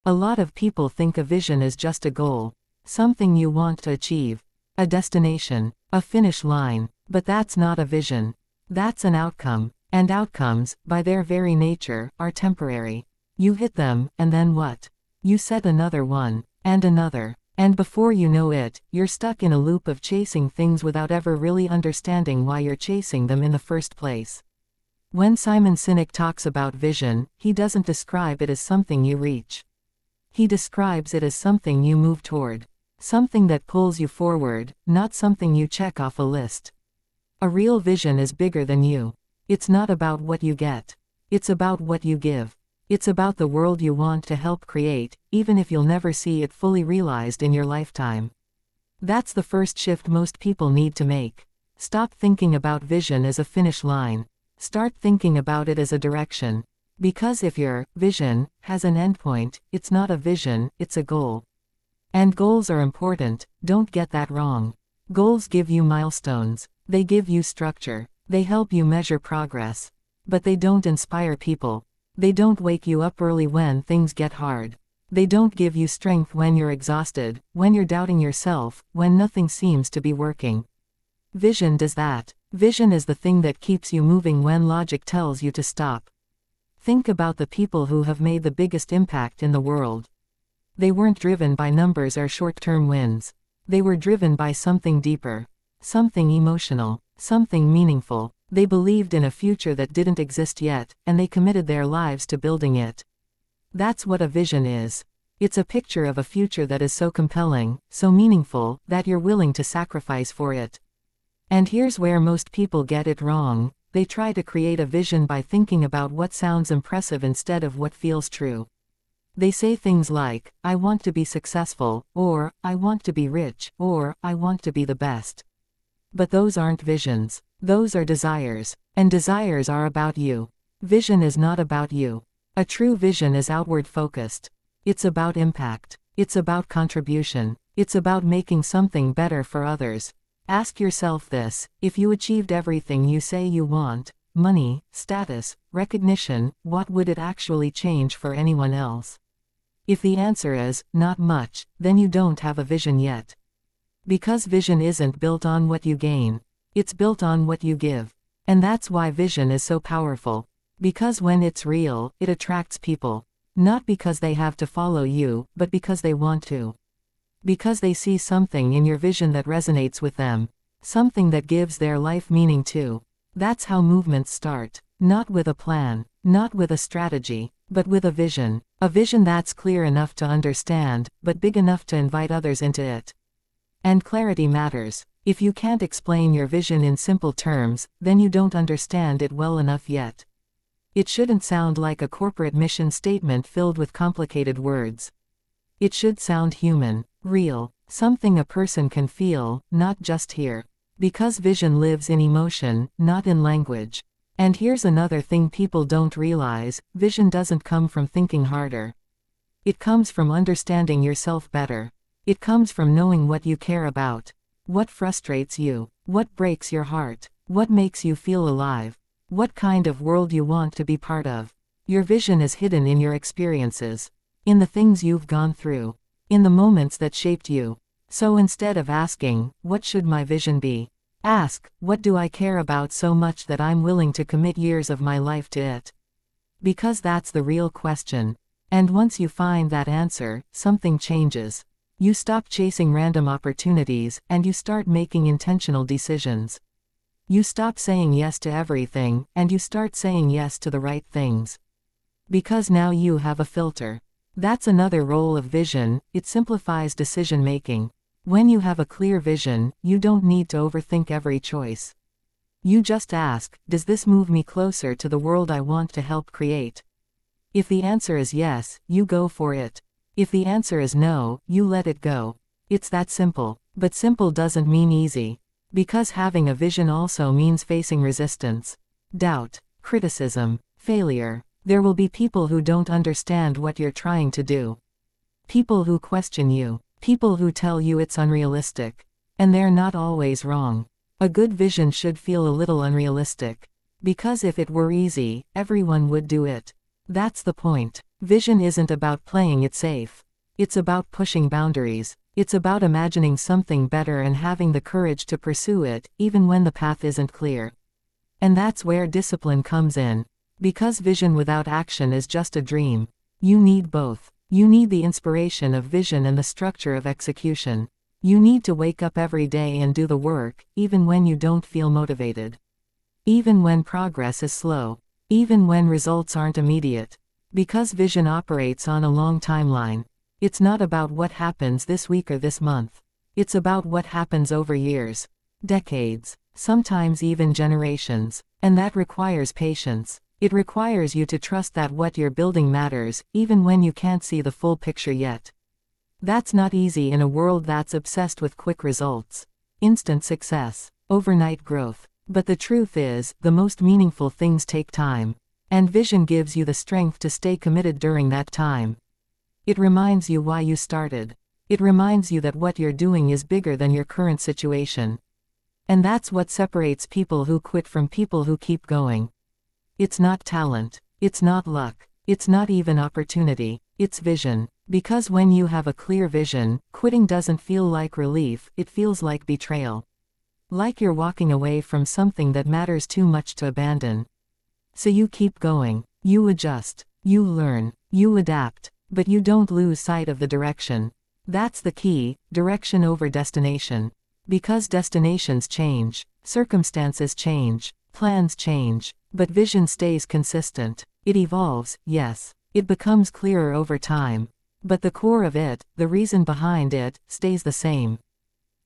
A lot of people think a vision is just a goal, something you want to achieve, a destination, a finish line, but that's not a vision. That's an outcome, and outcomes, by their very nature, are temporary. You hit them, and then what? You set another one, and another, and before you know it, you're stuck in a loop of chasing things without ever really understanding why you're chasing them in the first place. When Simon Sinek talks about vision, he doesn't describe it as something you reach. He describes it as something you move toward. Something that pulls you forward, not something you check off a list. A real vision is bigger than you. It's not about what you get. It's about what you give. It's about the world you want to help create, even if you'll never see it fully realized in your lifetime. That's the first shift most people need to make. Stop thinking about vision as a finish line. Start thinking about it as a direction. Because if your vision has an endpoint, it's not a vision, it's a goal. And goals are important, don't get that wrong. Goals give you milestones. They give you structure. They help you measure progress. But they don't inspire people. They don't wake you up early when things get hard. They don't give you strength when you're exhausted, when you're doubting yourself, when nothing seems to be working. Vision does that. Vision is the thing that keeps you moving when logic tells you to stop. Think about the people who have made the biggest impact in the world. They weren't driven by numbers or short-term wins. They were driven by something deeper. Something emotional. Something meaningful. They believed in a future that didn't exist yet, and they committed their lives to building it. That's what a vision is. It's a picture of a future that is so compelling, so meaningful, that you're willing to sacrifice for it. And here's where most people get it wrong. They try to create a vision by thinking about what sounds impressive instead of what feels true. They say things like, I want to be successful, or, I want to be rich, or, I want to be the best. But those aren't visions. Those are desires. And desires are about you. Vision is not about you. A true vision is outward focused. It's about impact. It's about contribution. It's about making something better for others. Ask yourself this: if you achieved everything you say you want, money, status, recognition, what would it actually change for anyone else? If the answer is, not much, then you don't have a vision yet. Because vision isn't built on what you gain. It's built on what you give. And that's why vision is so powerful. Because when it's real, it attracts people. Not because they have to follow you, but because they want to. Because they see something in your vision that resonates with them. Something that gives their life meaning too. That's how movements start. Not with a plan. Not with a strategy. But with a vision. A vision that's clear enough to understand, but big enough to invite others into it. And clarity matters. If you can't explain your vision in simple terms, then you don't understand it well enough yet. It shouldn't sound like a corporate mission statement filled with complicated words. It should sound human, real, something a person can feel, not just hear. Because vision lives in emotion, not in language. And here's another thing people don't realize: vision doesn't come from thinking harder. It comes from understanding yourself better. It comes from knowing what you care about. What frustrates you? What breaks your heart? What makes you feel alive? What kind of world you want to be part of? Your vision is hidden in your experiences. In the things you've gone through. In the moments that shaped you. So instead of asking, what should my vision be? Ask, what do I care about so much that I'm willing to commit years of my life to it? Because that's the real question. And once you find that answer, something changes. You stop chasing random opportunities, and you start making intentional decisions. You stop saying yes to everything, and you start saying yes to the right things. Because now you have a filter. That's another role of vision: it simplifies decision making. When you have a clear vision, you don't need to overthink every choice. You just ask, does this move me closer to the world I want to help create? If the answer is yes, you go for it. If the answer is no, you let it go. It's that simple. But simple doesn't mean easy. Because having a vision also means facing resistance, doubt, criticism, failure. There will be people who don't understand what you're trying to do. People who question you. People who tell you it's unrealistic. And they're not always wrong. A good vision should feel a little unrealistic. Because if it were easy, everyone would do it. That's the point. Vision isn't about playing it safe. It's about pushing boundaries. It's about imagining something better and having the courage to pursue it, even when the path isn't clear. And that's where discipline comes in. Because vision without action is just a dream. You need both. You need the inspiration of vision and the structure of execution. You need to wake up every day and do the work, even when you don't feel motivated. Even when progress is slow. Even when results aren't immediate. Because vision operates on a long timeline. It's not about what happens this week or this month. It's about what happens over years, decades, sometimes even generations. And that requires patience. It requires you to trust that what you're building matters, even when you can't see the full picture yet. That's not easy in a world that's obsessed with quick results, instant success, overnight growth. But the truth is, the most meaningful things take time. And vision gives you the strength to stay committed during that time. It reminds you why you started. It reminds you that what you're doing is bigger than your current situation. And that's what separates people who quit from people who keep going. It's not talent. It's not luck. It's not even opportunity. It's vision. Because when you have a clear vision, quitting doesn't feel like relief, it feels like betrayal. Like you're walking away from something that matters too much to abandon. So you keep going. You adjust. You learn. You adapt. But you don't lose sight of the direction. That's the key, direction over destination. Because destinations change, circumstances change, plans change, but vision stays consistent. It evolves, yes. It becomes clearer over time. But the core of it, the reason behind it, stays the same.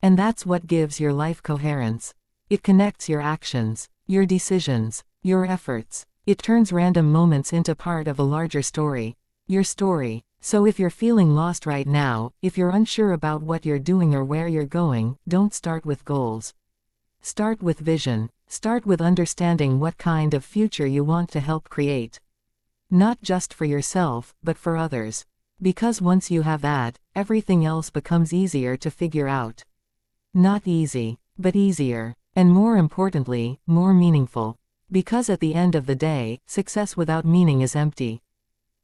And that's what gives your life coherence. It connects your actions, your decisions, your efforts. It turns random moments into part of a larger story. Your story. So if you're feeling lost right now, if you're unsure about what you're doing or where you're going, don't start with goals. Start with vision. Start with understanding what kind of future you want to help create. Not just for yourself, but for others. Because once you have that, everything else becomes easier to figure out. Not easy, but easier. And more importantly, more meaningful. Because at the end of the day, success without meaning is empty.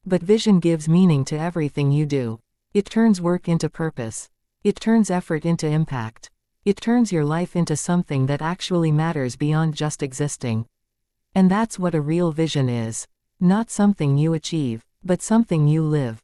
But vision gives meaning to everything you do. It turns work into purpose. It turns effort into impact. It turns your life into something that actually matters beyond just existing. And that's what a real vision is. Not something you achieve, but something you live.